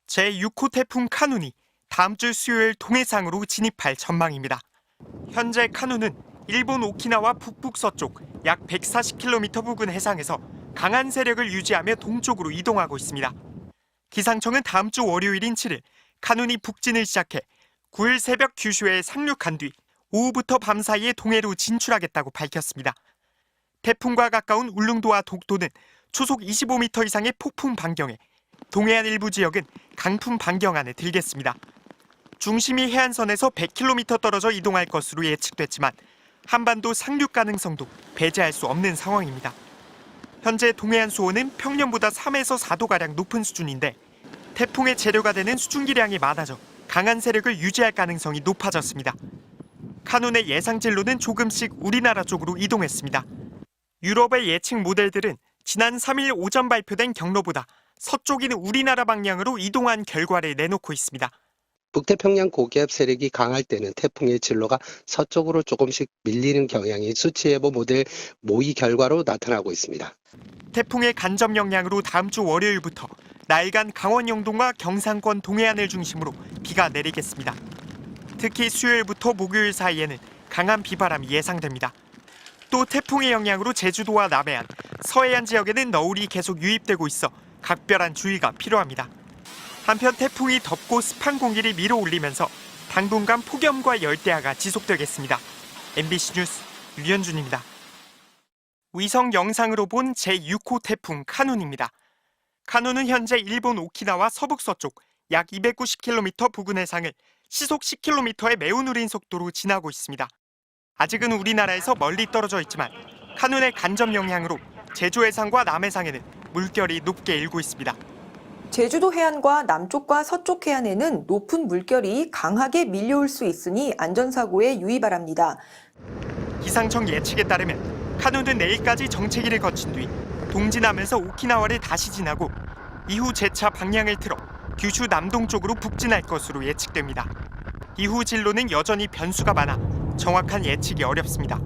제6호 태풍 카눈이 다음 주 수요일 동해상으로 진입할 전망입니다. 현재 카눈은 일본 오키나와 북북서쪽 약 140km 부근 해상에서 강한 세력을 유지하며 동쪽으로 이동하고 있습니다. 기상청은 다음 주 월요일인 7일 카눈이 북진을 시작해 9일 새벽 규슈에 상륙한 뒤 오후부터 밤 사이에 동해로 진출하겠다고 밝혔습니다. 태풍과 가까운 울릉도와 독도는 초속 25m 이상의 폭풍 반경에, 동해안 일부 지역은 강풍 반경 안에 들겠습니다. 중심이 해안선에서 100km 떨어져 이동할 것으로 예측됐지만 한반도 상륙 가능성도 배제할 수 없는 상황입니다. 현재 동해안 수온은 평년보다 3에서 4도가량 높은 수준인데 태풍의 재료가 되는 수증기량이 많아져 강한 세력을 유지할 가능성이 높아졌습니다. 카눈의 예상 진로는 조금씩 우리나라 쪽으로 이동했습니다. 유럽의 예측 모델들은 지난 3일 오전 발표된 경로보다 서쪽인 우리나라 방향으로 이동한 결과를 내놓고 있습니다. 북태평양 고기압 세력이 강할 때는 태풍의 진로가 서쪽으로 조금씩 밀리는 경향이 수치예보 모델 모의 결과로 나타나고 있습니다. 태풍의 간접 영향으로 다음 주 월요일부터 나일간 강원 영동과 경상권 동해안을 중심으로 비가 내리겠습니다. 특히 수요일부터 목요일 사이에는 강한 비바람이 예상됩니다. 또 태풍의 영향으로 제주도와 남해안, 서해안 지역에는 너울이 계속 유입되고 있어 각별한 주의가 필요합니다. 한편 태풍이 덥고 습한 공기를 밀어올리면서 당분간 폭염과 열대야가 지속되겠습니다. MBC 뉴스 류현준입니다. 위성 영상으로 본 제6호 태풍 카눈입니다. 카눈은 현재 일본 오키나와 서북서쪽 약 290km 부근 해상을 시속 10km의 매우 느린 속도로 지나고 있습니다. 아직은 우리나라에서 멀리 떨어져 있지만 카눈의 간접 영향으로 제주 해상과 남해상에는 물결이 높게 일고 있습니다. 제주도 해안과 남쪽과 서쪽 해안에는 높은 물결이 강하게 밀려올 수 있으니 안전사고에 유의 바랍니다. 기상청 예측에 따르면 카눈은 내일까지 정체기를 거친 뒤 동진하면서 오키나와를 다시 지나고 이후 재차 방향을 틀어 규슈 남동쪽으로 북진할 것으로 예측됩니다. 이후 진로는 여전히 변수가 많아 정확한 예측이 어렵습니다.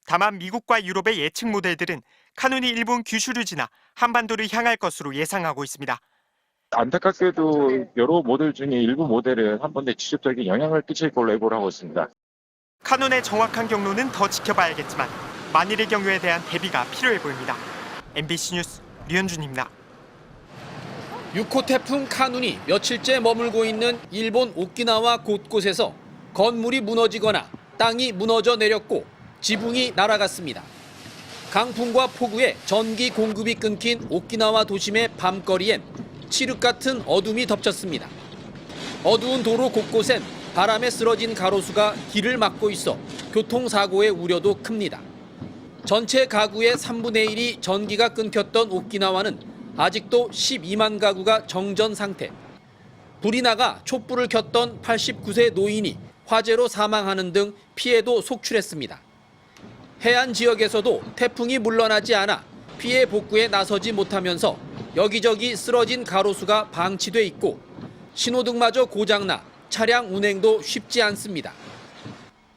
다만 미국과 유럽의 예측 모델들은 카눈이 일본 규슈를 지나 한반도를 향할 것으로 예상하고 있습니다. 안타깝게도 여러 모델 중에 일부 모델은 한반도에 직접적인 영향을 끼칠 걸로 예보를 하고 있습니다. 카눈의 정확한 경로는 더 지켜봐야겠지만 만일의 경우에 대한 대비가 필요해 보입니다. MBC 뉴스 류현준입니다. 6호 태풍 카눈이 며칠째 머물고 있는 일본 오키나와 곳곳에서 건물이 무너지거나 땅이 무너져 내렸고 지붕이 날아갔습니다. 강풍과 폭우에 전기 공급이 끊긴 오키나와 도심의 밤거리엔 칠흑 같은 어둠이 덮쳤습니다. 어두운 도로 곳곳엔 바람에 쓰러진 가로수가 길을 막고 있어 교통사고의 우려도 큽니다. 전체 가구의 3분의 1이 전기가 끊겼던 오키나와는 아직도 12만 가구가 정전 상태. 불이 나가 촛불을 켰던 89세 노인이 화재로 사망하는 등 피해도 속출했습니다. 해안 지역에서도 태풍이 물러나지 않아 피해 복구에 나서지 못하면서 여기저기 쓰러진 가로수가 방치돼 있고 신호등마저 고장나 차량 운행도 쉽지 않습니다.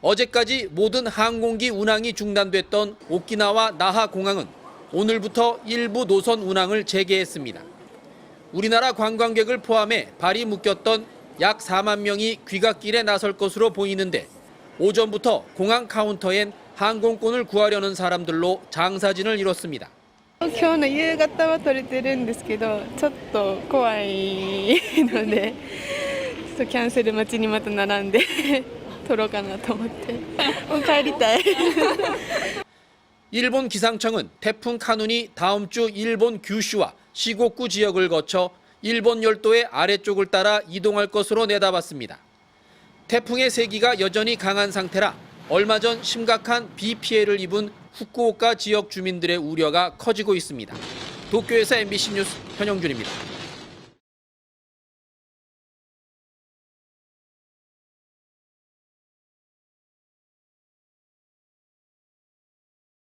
어제까지 모든 항공기 운항이 중단됐던 오키나와 나하 공항은 오늘부터 일부 노선 운항을 재개했습니다. 우리나라 관광객을 포함해 발이 묶였던 약 4만 명이 귀갓길에 나설 것으로 보이는데 오전부터 공항 카운터엔 항공권을 구하려는 사람들로 장사진을 이뤘습니다. 今日の夕方は取れてるんですけど、ちょっと怖いので、ちょっとキャンセル待ちにまた並んで取ろうかなと思って、もう帰りたい。 일본 기상청은 태풍 카눈이 다음 주 일본 규슈와 시고쿠 지역을 거쳐 일본 열도의 아래쪽을 따라 이동할 것으로 내다봤습니다. 태풍의 세기가 여전히 강한 상태라 얼마 전 심각한 비 피해를 입은 후쿠오카 지역 주민들의 우려가 커지고 있습니다. 도쿄에서 MBC 뉴스 현영준입니다.